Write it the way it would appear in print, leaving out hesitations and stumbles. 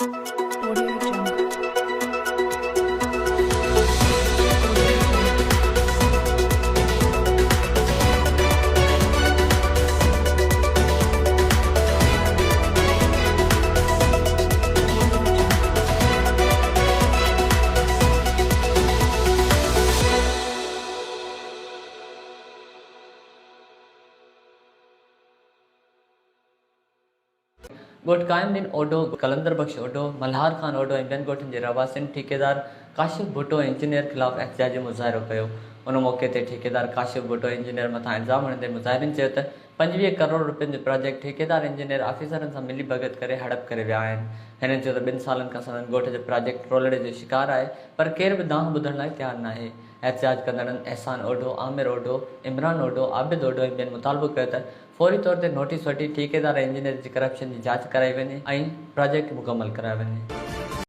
Audio Jungle. गोट कायमुद्दीन ओडो, कलंदर बख्श ओडो, मल्हार खान ओडो ऐं ॿियनि ॻोठनि जे रवासियुनि ठेकेदार काशिफ भुट्टो इंजीनियर ख़िलाफ़ एहतिजाजी मुज़ाहिरो कयो। उन मौक़े ते ठेकेदार काशिफ भुट्टो इंजीनियर मथां इल्ज़ाम हणंदे मुज़ाहिरीन चयो त 25 करोड़ रुपयनि जो प्रोजेक्ट ठेकेदार इंजीनियर ऑफिसरनि सां मिली भगत करे हड़प करे विया आहिनि। हिननि चयो त 2 सालनि खां संदनि ॻोठ जो प्रोजेक्ट रोलड़े जो शिकार आहे, पर केर बि दांहं ॿुधण लाइ तयारु नाहे। एहतिजाज कंदड़नि अहसान ओडो, आमिर ओडो, इमरान ओडो, आबिद ओडो ऐं ॿियनि मुतालबो कयो त फौरी तौर ते नोटिस वठी ठेकेदार इंजीनियर जी करप्शन जी जांच कराई वञे ऐं प्रोजेक्ट मुकमल करायो वञे।